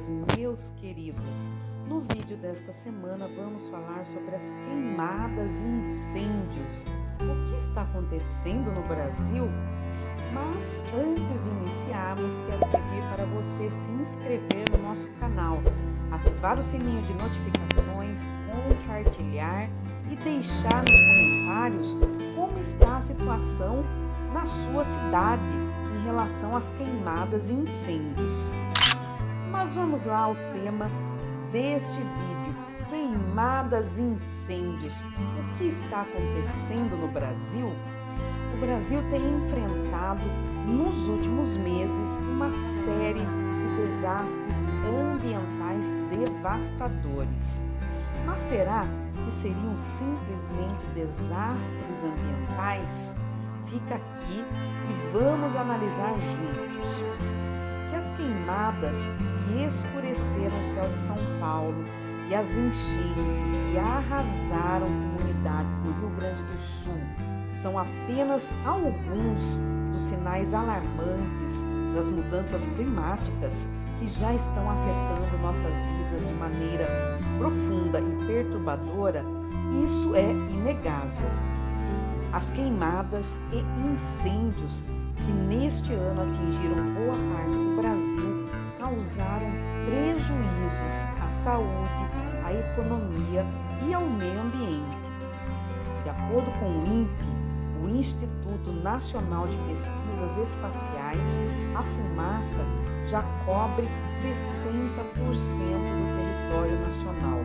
queridas, meus queridos! No vídeo desta semana vamos falar sobre as queimadas e incêndios. O que está acontecendo no Brasil? Mas antes de iniciarmos, quero pedir para você se inscrever no nosso canal, ativar o sininho de notificações, compartilhar e deixar nos comentários como está a situação na sua cidade em relação às queimadas e incêndios. Mas vamos lá ao tema deste vídeo: queimadas e incêndios. O que está acontecendo no Brasil? O Brasil tem enfrentado nos últimos meses uma série de desastres ambientais devastadores. Mas será que seriam simplesmente desastres ambientais? Fica aqui e vamos analisar juntos. Que as queimadas que escureceram o céu de São Paulo e as enchentes que arrasaram comunidades no Rio Grande do Sul são apenas alguns dos sinais alarmantes das mudanças climáticas que já estão afetando nossas vidas de maneira profunda e perturbadora. Isso é inegável. As queimadas e incêndios que neste ano atingiram boa parte do Brasil causaram prejuízos à saúde, à economia e ao meio ambiente. De acordo com o INPE, o Instituto Nacional de Pesquisas Espaciais, a fumaça já cobre 60% do território nacional,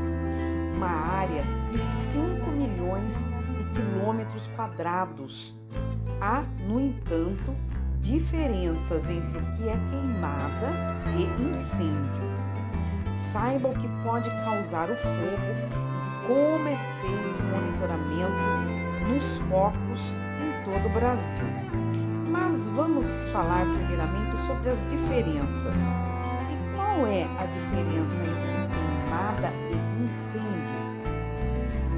uma área de 5 milhões de quilômetros quadrados. Há, no entanto, diferenças entre o que é queimada e incêndio. Saiba o que pode causar o fogo e como é feito o monitoramento nos focos em todo o Brasil. Mas vamos falar primeiramente sobre as diferenças. E qual é a diferença entre queimada e incêndio?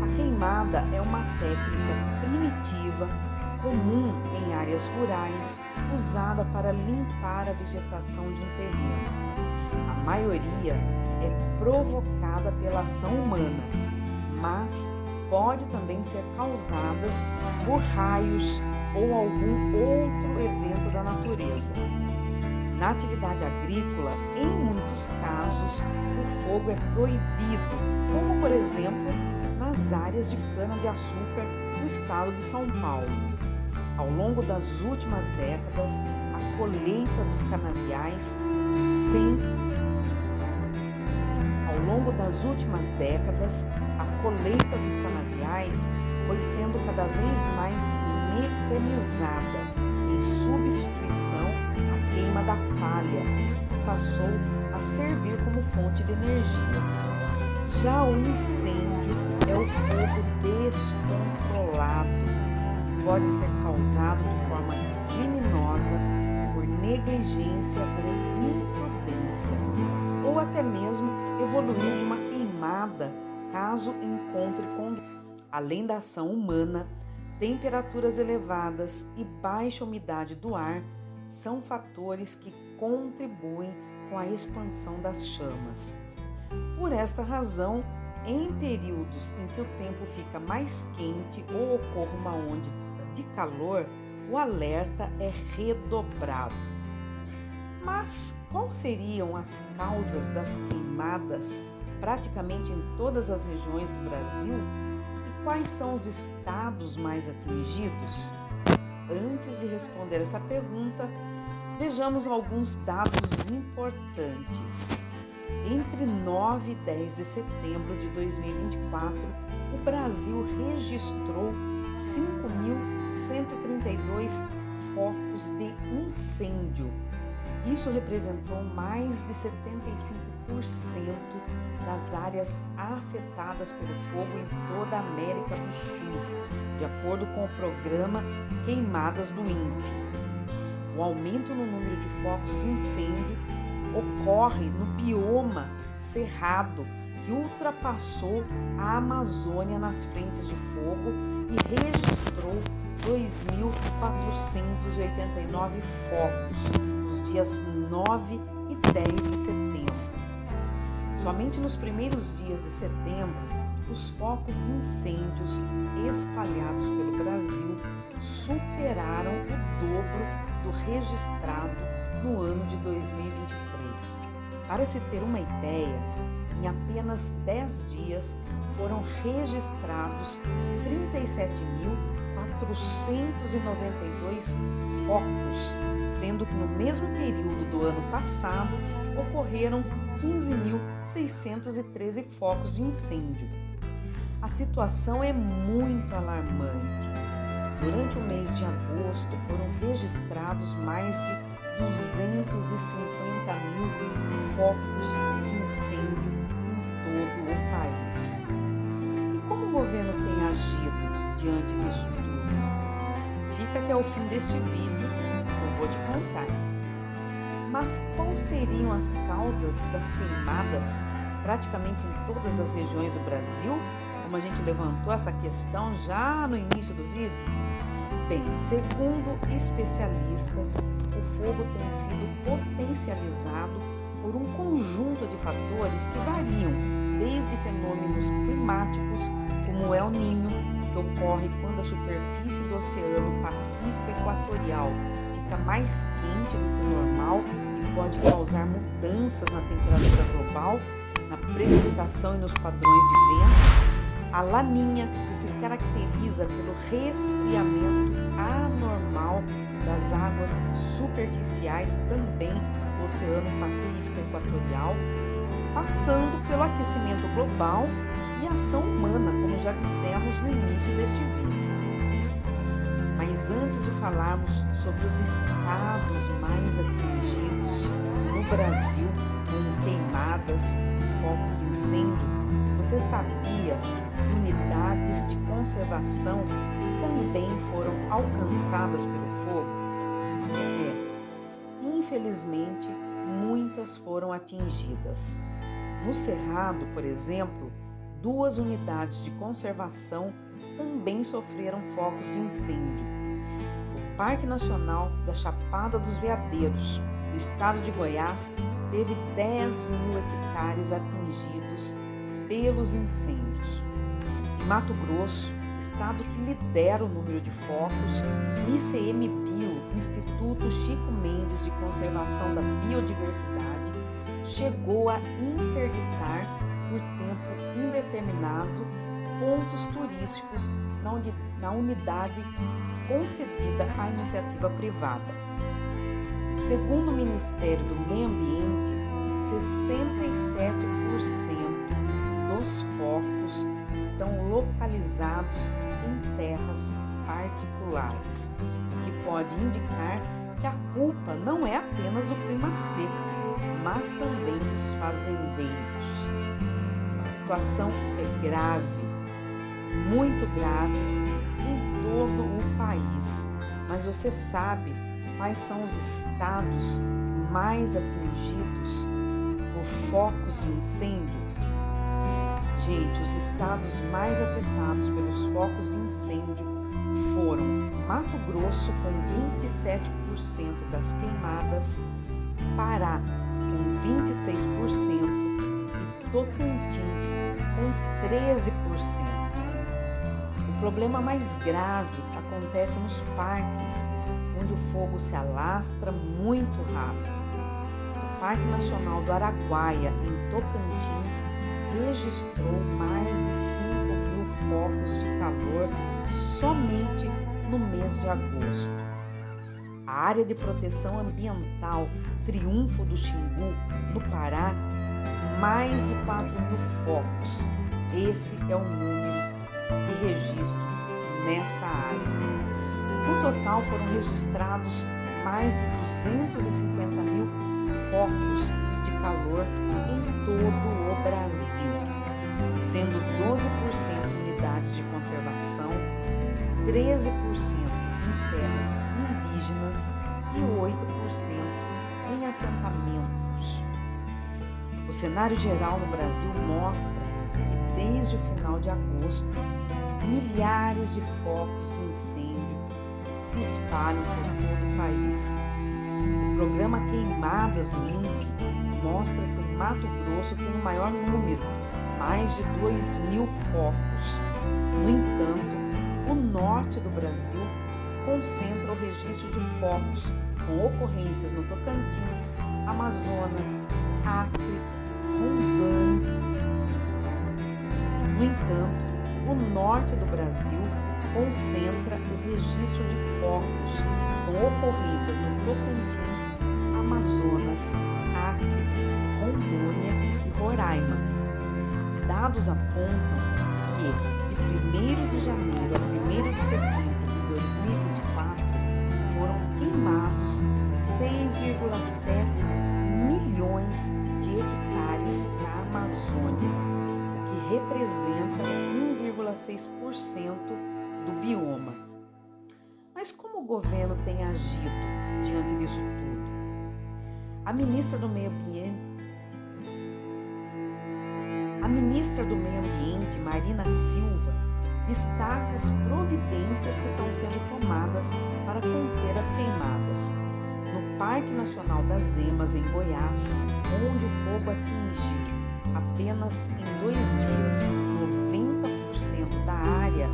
A queimada é uma técnica primitiva, comum em áreas rurais, usada para limpar a vegetação de um terreno. A maioria é provocada pela ação humana, mas pode também ser causadas por raios ou algum outro evento da natureza. Na atividade agrícola, em muitos casos, o fogo é proibido, como por exemplo nas áreas de cana-de-açúcar no estado de São Paulo. Ao longo das últimas décadas, a colheita dos canaviais foi sendo cada vez mais mecanizada, em substituição à queima da palha, que passou a servir como fonte de energia. Já o incêndio é o fogo descontrolado, que pode ser causado de forma criminosa por negligência ou imprudência, ou até mesmo evoluir de uma queimada caso encontre condução. Além da ação humana, temperaturas elevadas e baixa umidade do ar são fatores que contribuem com a expansão das chamas. Por esta razão, em períodos em que o tempo fica mais quente ou ocorre uma onda de calor, o alerta é redobrado. Mas quais seriam as causas das queimadas praticamente em todas as regiões do Brasil? E quais são os estados mais atingidos? Antes de responder essa pergunta, vejamos alguns dados importantes. Entre 9 e 10 de setembro de 2024, o Brasil registrou 5.132 focos de incêndio. Isso representou mais de 75% das áreas afetadas pelo fogo em toda a América do Sul, de acordo com o programa Queimadas do INPE. O aumento no número de focos de incêndio ocorre no bioma cerrado, que ultrapassou a Amazônia nas frentes de fogo e registrou 2.489 focos nos dias 9 e 10 de setembro. Somente nos primeiros dias de setembro, os focos de incêndios espalhados pelo Brasil superaram o dobro do registrado no ano de 2023. Para se ter uma ideia, em apenas 10 dias foram registrados 37.492 focos, sendo que no mesmo período do ano passado ocorreram 15.613 focos de incêndio. A situação é muito alarmante. Durante o mês de agosto foram registrados mais de 250 mil focos de incêndio em todo o país. E como o governo tem agido diante disso tudo? Fica até o fim deste vídeo, eu vou te contar. Mas quais seriam as causas das queimadas praticamente em todas as regiões do Brasil? Como a gente levantou essa questão já no início do vídeo? Bem, segundo especialistas, o fogo tem sido potencializado por um conjunto de fatores que variam, desde fenômenos climáticos, como o El Niño, que ocorre quando a superfície do Oceano Pacífico Equatorial fica mais quente do que o normal e pode causar mudanças na temperatura global, na precipitação e nos padrões de vento. A Laninha, que se caracteriza pelo resfriamento anormal das águas superficiais também do Oceano Pacífico Equatorial, passando pelo aquecimento global e ação humana, como já dissemos no início deste vídeo. Mas antes de falarmos sobre os estados mais atingidos no Brasil com queimadas e focos de incêndio, você sabia que unidades de conservação também foram alcançadas pelo fogo? Infelizmente, muitas foram atingidas. No Cerrado, por exemplo, 2 unidades de conservação também sofreram focos de incêndio. O Parque Nacional da Chapada dos Veadeiros, no estado de Goiás, teve 10 mil hectares atingidos pelos incêndios. Em Mato Grosso, estado que lidera o número de focos, o ICMBio, Instituto Chico Mendes de Conservação da Biodiversidade, chegou a interditar por tempo indeterminado pontos turísticos na unidade concedida à iniciativa privada. Segundo o Ministério do Meio Ambiente, 67% dos focos estão localizados em terras particulares, o que pode indicar que a culpa não é apenas do clima seco, mas também dos fazendeiros. A situação é grave, muito grave em todo o país, mas você sabe quais são os estados mais atingidos por focos de incêndio? Gente, os estados mais afetados pelos focos de incêndio foram Mato Grosso, com 27% das queimadas, Pará, com 26% e Tocantins, com 13%. O problema mais grave acontece nos parques, onde o fogo se alastra muito rápido. O Parque Nacional do Araguaia, em Tocantins, registrou mais de 5.000 focos de calor somente no mês de agosto. A área de proteção ambiental Triunfo do Xingu, no Pará, mais de 4.000 focos. Esse é o número de registro nessa área. No total foram registrados mais de 250.000 focos de calor em todo o Brasil, sendo 12% em unidades de conservação, 13% em terras indígenas e 8% em assentamentos. O cenário geral no Brasil mostra que desde o final de agosto, milhares de focos de incêndio se espalham por todo o país. O programa Queimadas do INPE mostra que o Mato Grosso tem o maior número, mais de 2.000 focos. No entanto, o norte do Brasil concentra o registro de focos com ocorrências no Tocantins, Amazonas, Acre, Rondônia. No entanto, o norte do Brasil concentra o registro de focos com ocorrências no Tocantins, Amazonas, Acre, Rondônia e Roraima. Dados apontam que, de 1º de janeiro a 1º de setembro de 2024, foram queimados 6,7 milhões de hectares na Amazônia, o que representa 1,6% do bioma. Mas como o governo tem agido diante disso tudo? A ministra do Meio Ambiente, Marina Silva, destaca as providências que estão sendo tomadas para conter as queimadas. No Parque Nacional das Emas, em Goiás, onde o fogo atingiu apenas em 2 dias 90% da área,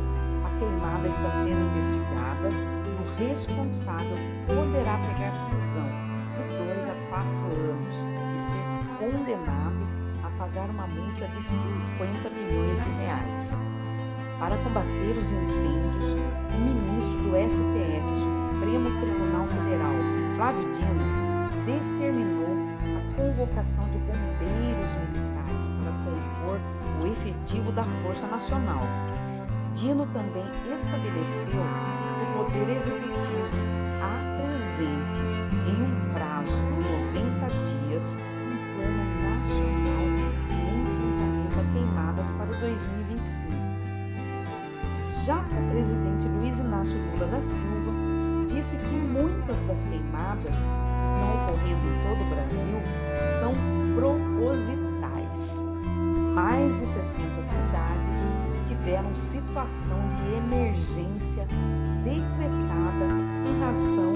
a queimada está sendo investigada e o responsável poderá pegar prisão de 2 a 4 anos e ser condenado a pagar uma multa de 50 milhões de reais. Para combater os incêndios, o ministro do STF, Supremo Tribunal Federal, Flávio Dino, determinou a convocação de bombeiros militares para compor o efetivo da Força Nacional. Dino também estabeleceu que o Poder Executivo apresente, em um prazo de 90 dias, um plano nacional de enfrentamento a queimadas para 2025. Já o presidente Luiz Inácio Lula da Silva disse que muitas das queimadas que estão ocorrendo em todo o Brasil são propositais. Mais de 60 cidades tiveram situação de emergência decretada em razão.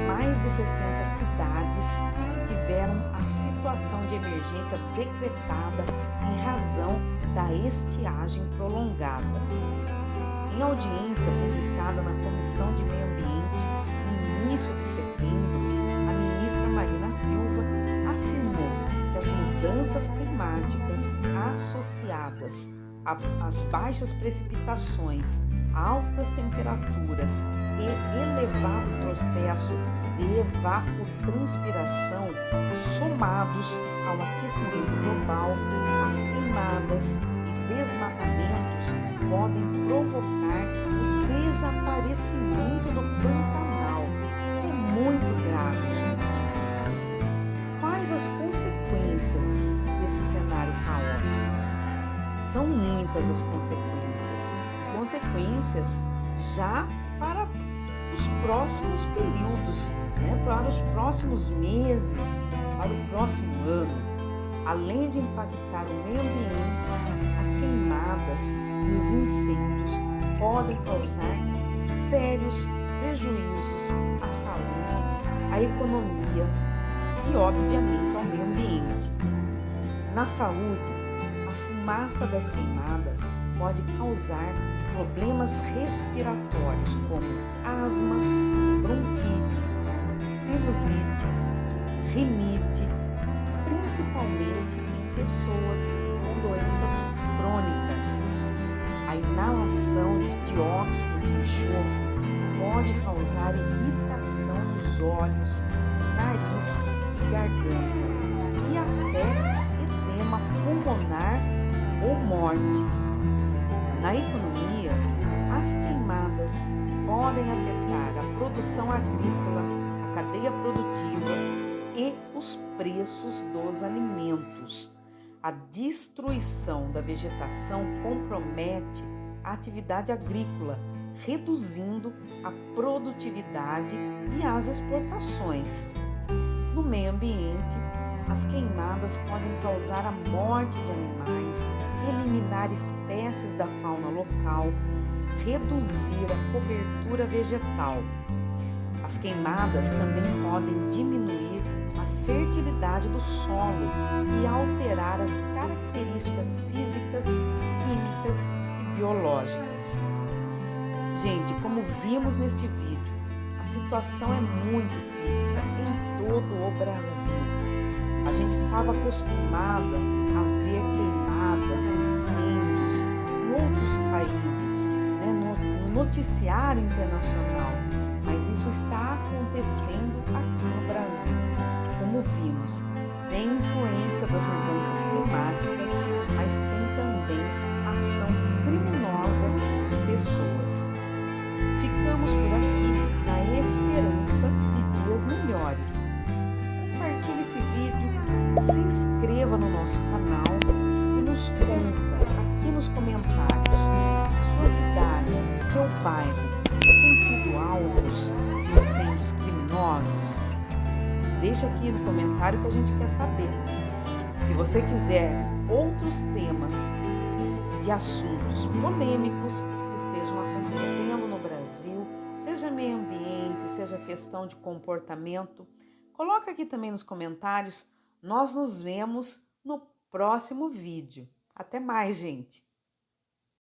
Mais de 60 cidades tiveram a situação de emergência decretada em razão da estiagem prolongada. Em audiência publicada na Comissão de Meio Ambiente no início de setembro, a ministra Marina Silva afirmou que as mudanças climáticas associadas às baixas precipitações, altas temperaturas e elevado processo de evapotranspiração, somados ao aquecimento global, as queimadas e desmatamentos podem provocar o desaparecimento do Pantanal. É muito grave, gente. Quais as consequências desse cenário caótico? São muitas as consequências. Consequências já para os próximos períodos, para os próximos meses, para o próximo ano. Além de impactar o meio ambiente, as queimadas e os incêndios podem causar sérios prejuízos à saúde, à economia e, obviamente, ao meio ambiente. Na saúde, a fumaça das queimadas pode causar problemas respiratórios como asma, bronquite, sinusite, rinite, principalmente em pessoas com doenças crônicas. A inalação de dióxido de enxofre pode causar irritação nos olhos, nariz e garganta e até edema pulmonar ou morte. Na economia, as queimadas podem afetar a produção agrícola, a cadeia produtiva e os preços dos alimentos. A destruição da vegetação compromete a atividade agrícola, reduzindo a produtividade e as exportações. No meio ambiente, as queimadas podem causar a morte de animais, eliminar espécies da fauna local, reduzir a cobertura vegetal. As queimadas também podem diminuir a fertilidade do solo e alterar as características físicas, químicas e biológicas. Gente, como vimos neste vídeo, a situação é muito crítica em todo o Brasil. A gente estava acostumada a ver queimadas, incêndios em outros países, no noticiário internacional, mas isso está acontecendo aqui no Brasil. Como vimos, tem influência das mudanças climáticas, mas tem também a ação criminosa de pessoas. Ficamos por aqui na esperança de dias melhores. Compartilhe esse vídeo, se inscreva no nosso canal e nos conta aqui nos comentários sua cidade, seu bairro tem sido alvos de incêndios criminosos? Deixa aqui no comentário que a gente quer saber. Se você quiser outros temas de assuntos polêmicos que estejam acontecendo no Brasil, seja meio ambiente, seja questão de comportamento, coloca aqui também nos comentários. Nós nos vemos no próximo vídeo. Até mais, gente!